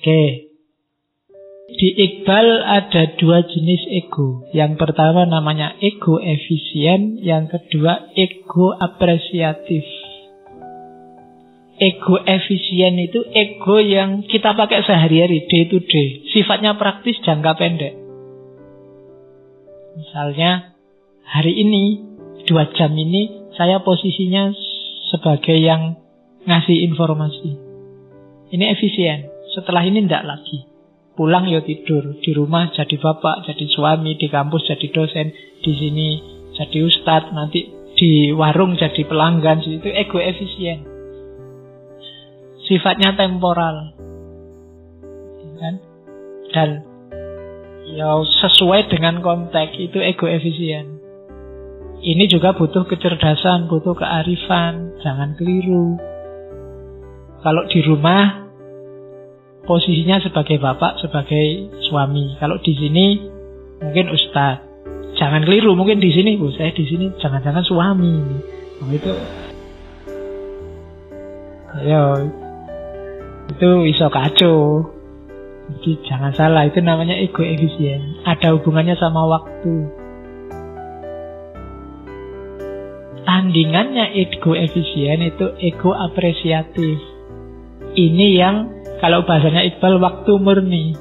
Oke. Di Iqbal ada 2 jenis ego. Yang pertama namanya ego efisien, yang kedua ego apresiatif. Ego efisien itu ego yang kita pakai sehari-hari, day to day. Sifatnya praktis, jangka pendek. Misalnya, hari ini, 2 jam ini, saya posisinya sebagai yang ngasih informasi. Ini efisien. Setelah ini tidak lagi. Pulang ya tidur, di rumah jadi bapak, jadi suami, di kampus jadi dosen, di sini jadi ustadz, nanti di warung jadi pelanggan. Itu ego efisien. Sifatnya temporal, kan? Dan ya sesuai dengan konteks, itu ego efisien. Ini juga butuh kecerdasan, butuh kearifan, jangan keliru. Kalau di rumah posisinya sebagai bapak, sebagai suami. Kalau di sini mungkin ustadz. Jangan keliru, mungkin di sini, saya di sini jangan-jangan suami. Nah, itu bisa kacau. Jadi jangan salah, itu namanya ego efisien. Ada hubungannya sama waktu. Tandingannya ego efisien itu ego apresiatif. Ini yang kalau bahasanya Iqbal waktu murni.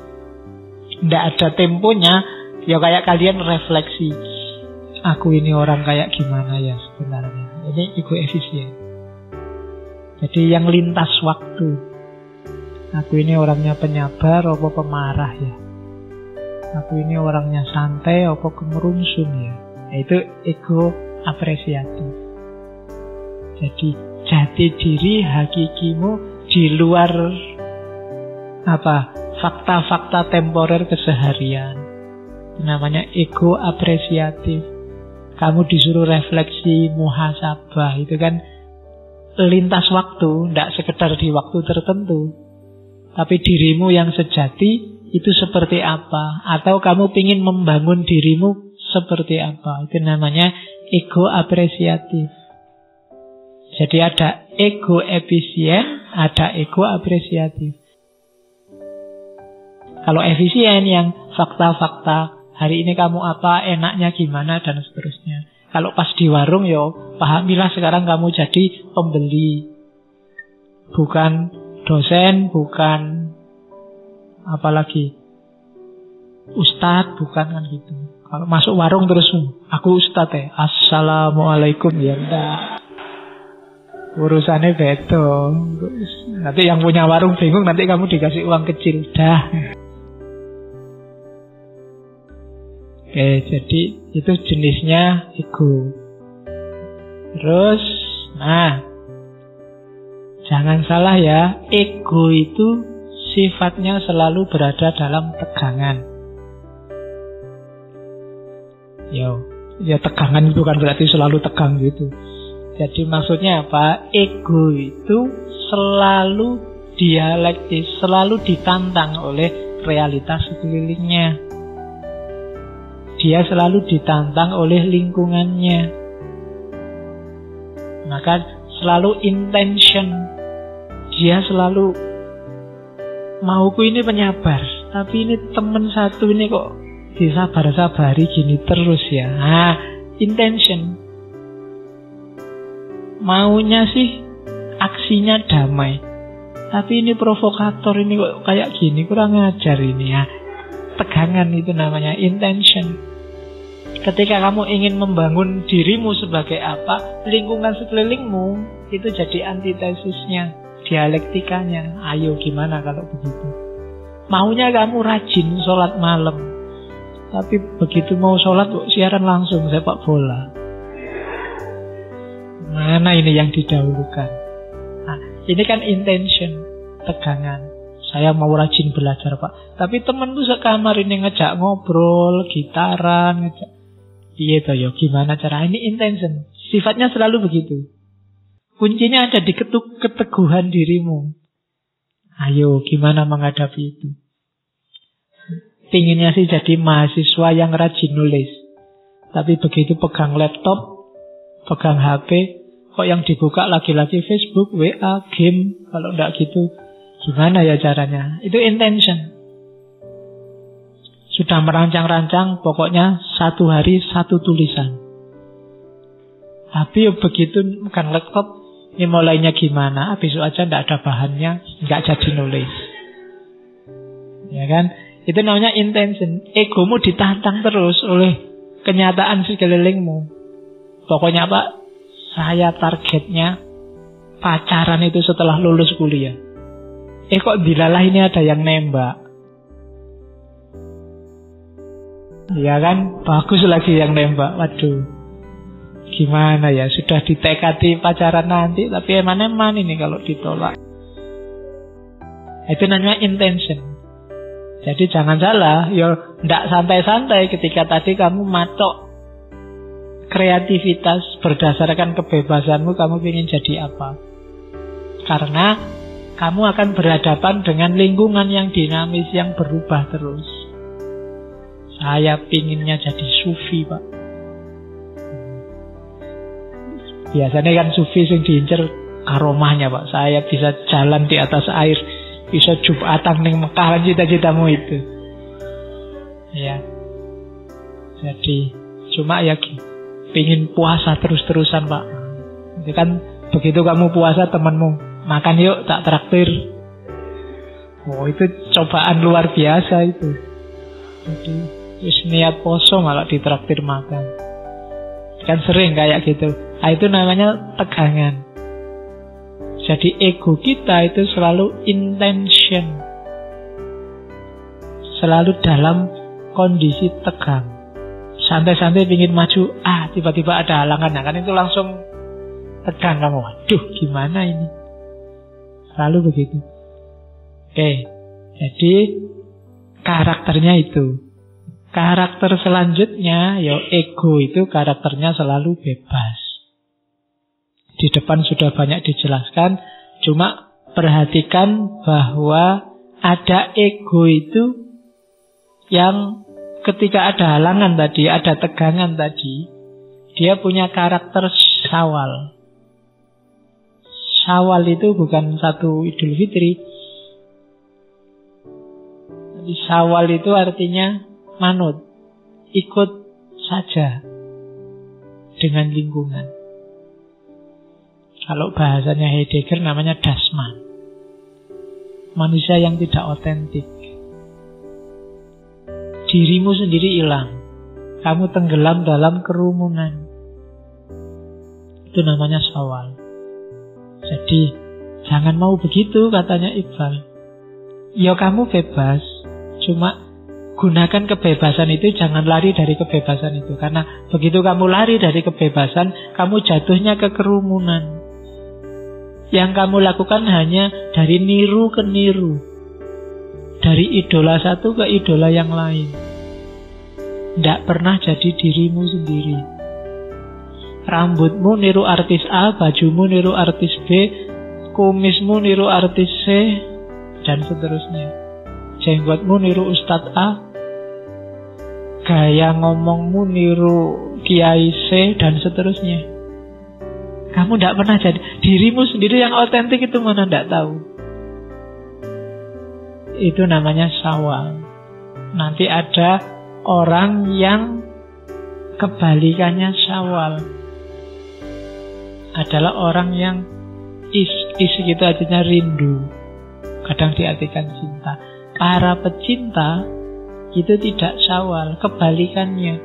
Tidak ada temponya. Ya kayak kalian refleksi. Aku ini orang kayak gimana ya sebenarnya. Ini ego efisien. Jadi yang lintas waktu. Aku ini orangnya penyabar apa pemarah ya. Aku ini orangnya santai apa kemerungsung ya. Itu ego apresiatif. Jadi jati diri hakikimu di luar fakta-fakta temporer keseharian. Itu namanya ego apresiatif. Kamu disuruh refleksi, muhasabah. Itu kan lintas waktu, tidak sekedar di waktu tertentu. Tapi dirimu yang sejati itu seperti apa? Atau kamu ingin membangun dirimu seperti apa? Itu namanya ego apresiatif. Jadi ada ego efisien, ada ego apresiatif. Kalau efisien yang fakta-fakta, hari ini kamu apa, enaknya gimana, dan seterusnya. Kalau pas di warung, pahamilah sekarang kamu jadi pembeli. Bukan dosen, bukan apalagi ustadz, bukan kan gitu. Kalau masuk warung terus, aku ustadz ya, assalamualaikum, ya enggak. Urusannya beda. Nanti yang punya warung bingung, nanti kamu dikasih uang kecil. Dah. Oke, jadi itu jenisnya ego. Terus, jangan salah ya, ego itu sifatnya selalu berada dalam tegangan. Ya tegangan itu kan berarti selalu tegang gitu. Jadi maksudnya apa? Ego itu selalu dialektis, selalu ditantang oleh realitas sekelilingnya. Dia selalu ditantang oleh lingkungannya. Maka selalu intention. Dia selalu mauku ini penyabar, tapi ini teman satu ini kok disabar-sabari gini terus ya. Intention. Maunya sih aksinya damai, tapi ini provokator ini kok kayak gini, kurang ajar ini ya. Tegangan itu namanya intention. Ketika kamu ingin membangun dirimu sebagai apa, lingkungan sekelilingmu itu jadi antitesisnya, dialektikanya. Ayo gimana kalau begitu? Maunya kamu rajin sholat malam, tapi begitu mau sholat siaran langsung sepak bola. Mana ini yang didahulukan? Ini kan intention, tegangan. Saya mau rajin belajar Pak, tapi temen tuh sekamar ini ngejak ngobrol, gitaran, ngejak. Iya toh yo, gimana cara? Ini intention. Sifatnya selalu begitu. Kuncinya ada di keteguhan dirimu. Ayo, gimana menghadapi itu? Pinginnya sih jadi mahasiswa yang rajin nulis, tapi begitu pegang laptop, pegang HP, kok yang dibuka lagi-lagi Facebook, WA, game. Kalau enggak gitu, Gimana ya caranya? Itu intention. Sudah merancang-rancang, pokoknya 1 hari 1 tulisan. Tapi begitu bukan laptop, ini mulainya gimana? Besok aja tidak ada bahannya, nggak jadi nulis. Ya kan? Itu namanya intention. Egomu ditantang terus oleh kenyataan sekelilingmu. Pokoknya apa? Saya targetnya pacaran itu setelah lulus kuliah. Kok dilalah ini ada yang nembak. Ya kan? Bagus lagi yang nembak. Waduh, gimana ya? Sudah ditekati pacaran nanti, tapi eman-eman ini kalau ditolak. Itu namanya intention. Jadi jangan salah, ya ndak santai-santai ketika tadi kamu matok kreativitas berdasarkan kebebasanmu, kamu ingin jadi apa. Karena kamu akan berhadapan dengan lingkungan yang dinamis, yang berubah terus. Saya pinginnya jadi sufi, Pak. Biasanya kan sufi yang diincer karomahnya, Pak. Saya bisa jalan di atas air, bisa Jumatan ning Mekah, cita-citamu itu. Ya. Jadi cuma ya pingin puasa terus-terusan, Pak. Itu kan begitu kamu puasa, temanmu makan yuk, tak traktir. Oh, itu cobaan luar biasa itu. Jadi niat poso malah ditraktir makan. Kan sering kayak gitu. Nah, itu namanya tegangan. Jadi ego kita itu selalu intention, selalu dalam kondisi tegang. Santai-santai ingin maju, tiba-tiba ada halangan, kan itu langsung tegang kamu. Waduh, gimana ini? Selalu begitu. Oke, jadi karakternya itu. Karakter selanjutnya, ya ego itu karakternya selalu bebas. Di depan sudah banyak dijelaskan, cuma perhatikan bahwa ada ego itu yang ketika ada halangan tadi, ada tegangan tadi, dia punya karakter syawal. Syawal itu bukan satu Idul Fitri. Jadi syawal itu artinya manut, ikut saja dengan lingkungan. Kalau bahasanya Heidegger namanya dasman, manusia yang tidak otentik. Dirimu sendiri hilang, kamu tenggelam dalam kerumunan. Itu namanya syawal. Jadi jangan mau begitu, katanya Iqbal. Ya kamu bebas, cuma gunakan kebebasan itu, jangan lari dari kebebasan itu. Karena begitu kamu lari dari kebebasan, kamu jatuhnya ke kerumunan. Yang kamu lakukan hanya dari niru ke niru, dari idola satu ke idola yang lain. Tidak pernah jadi dirimu sendiri. Rambutmu niru artis A, bajumu niru artis B, kumismu niru artis C, dan seterusnya. Jenggotmu niru Ustadz A, gaya ngomongmu niru Kiai C, dan seterusnya. Kamu tidak pernah jadi dirimu sendiri yang otentik, itu mana tidak tahu. Itu namanya syawal. Nanti ada orang yang kebalikannya syawal, adalah orang yang isi gitu artinya rindu, kadang diartikan cinta. Para pecinta itu tidak syawal, kebalikannya.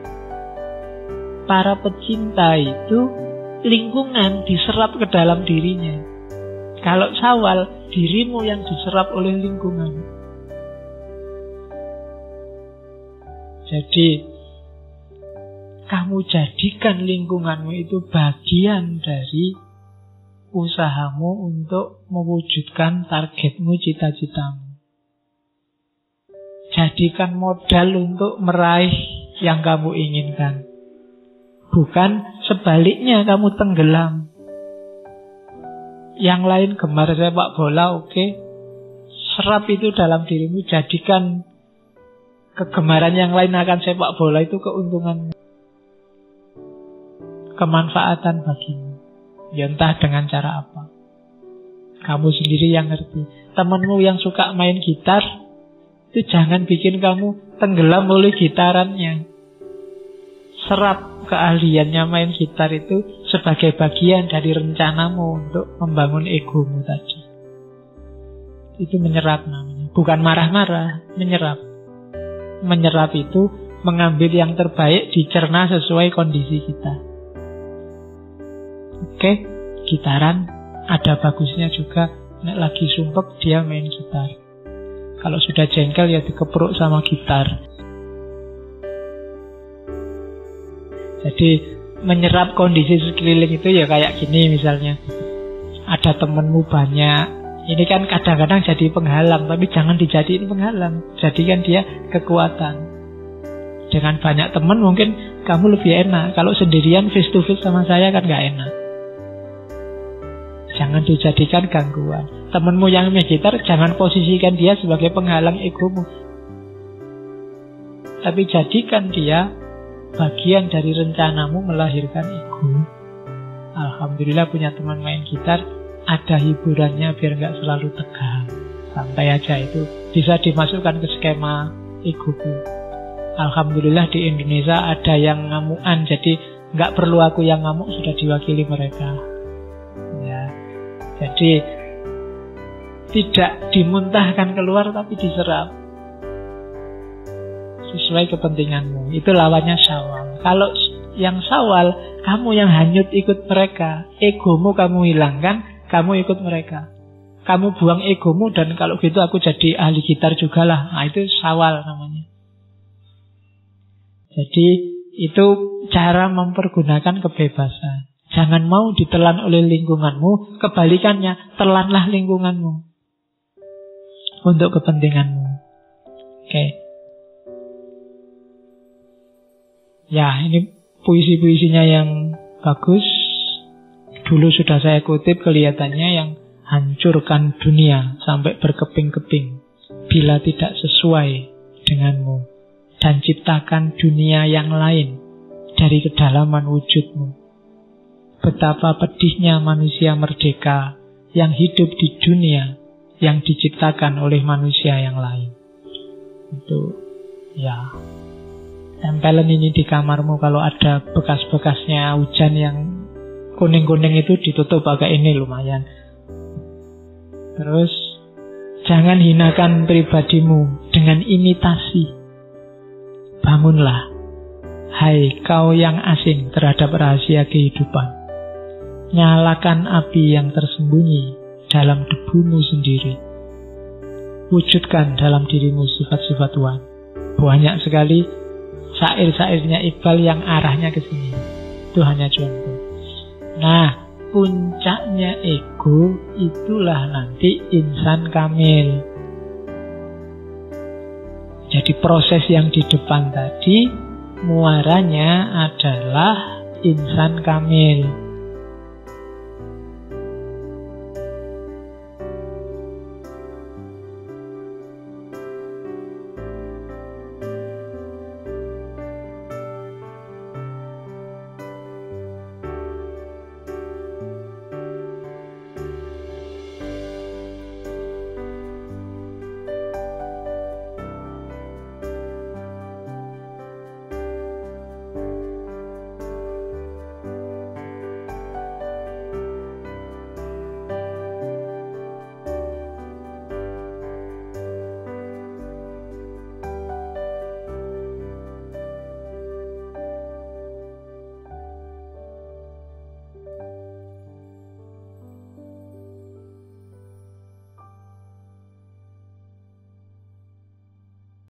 Para pecinta itu lingkungan diserap ke dalam dirinya. Kalau syawal, dirimu yang diserap oleh lingkungan. Jadi kamu jadikan lingkunganmu itu bagian dari usahamu untuk mewujudkan targetmu, cita-citamu. Jadikan modal untuk meraih yang kamu inginkan. Bukan sebaliknya kamu tenggelam. Yang lain gemar sepak bola, oke. Serap itu dalam dirimu, jadikan kegemaran yang lain akan sepak bola itu keuntungan, kemanfaatan bagimu. Ya entah dengan cara apa, kamu sendiri yang ngerti. Temanmu yang suka main gitar, itu jangan bikin kamu tenggelam oleh gitarannya. Serap keahliannya main gitar itu sebagai bagian dari rencanamu untuk membangun egomu tadi. Itu menyerap namanya. Bukan marah-marah, menyerap. Menyerap itu mengambil yang terbaik, dicerna sesuai kondisi kita. Oke, gitaran ada bagusnya juga. Nek lagi sumpek dia main gitar. Kalau sudah jengkel ya dikepruk sama gitar. Jadi menyerap kondisi sekeliling itu ya kayak gini misalnya. Ada temenmu banyak. Ini kan kadang-kadang jadi penghalang, tapi jangan dijadiin penghalang. Jadikan dia kekuatan. Dengan banyak teman mungkin kamu lebih enak. Kalau sendirian face to face sama saya kan gak enak. Jangan dijadikan gangguan. Temenmu yang main gitar, jangan posisikan dia sebagai penghalang egomu. Tapi jadikan dia bagian dari rencanamu melahirkan ego. Alhamdulillah punya teman main gitar, ada hiburannya biar gak selalu tegang. Santai aja, itu bisa dimasukkan ke skema egoku. Alhamdulillah di Indonesia ada yang ngamuan, jadi gak perlu aku yang ngamuk, sudah diwakili mereka. Ya, jadi tidak dimuntahkan keluar tapi diserap sesuai kepentinganmu. Itu lawannya syawal. Kalau yang syawal, kamu yang hanyut ikut mereka, egomu kamu hilangkan, kamu ikut mereka. Kamu buang egomu dan kalau gitu aku jadi ahli gitar juga lah. Nah itu syawal namanya. Jadi itu cara mempergunakan kebebasan. Jangan mau ditelan oleh lingkunganmu, kebalikannya, telanlah lingkunganmu untuk kepentinganmu. Oke. Ya, ini puisi-puisinya yang bagus. Dulu sudah saya kutip, kelihatannya yang hancurkan dunia sampai berkeping-keping bila tidak sesuai denganmu, dan ciptakan dunia yang lain dari kedalaman wujudmu. Betapa pedihnya manusia merdeka yang hidup di dunia yang diciptakan oleh manusia yang lain. Itu ya, tempelin ini di kamarmu. Kalau ada bekas-bekasnya hujan yang kuning-kuning itu ditutup pakai ini, lumayan. Terus jangan hinakan pribadimu dengan imitasi. Bangunlah, hai kau yang asing terhadap rahasia kehidupan. Nyalakan api yang tersembunyi dalam debumu sendiri. Wujudkan dalam dirimu sifat-sifat Tuhan. Banyak sekali syair-syairnya Iqbal yang arahnya ke sini. Itu hanya contoh. Nah, puncaknya ego itulah nanti insan kamil. Jadi proses yang di depan tadi muaranya adalah insan kamil.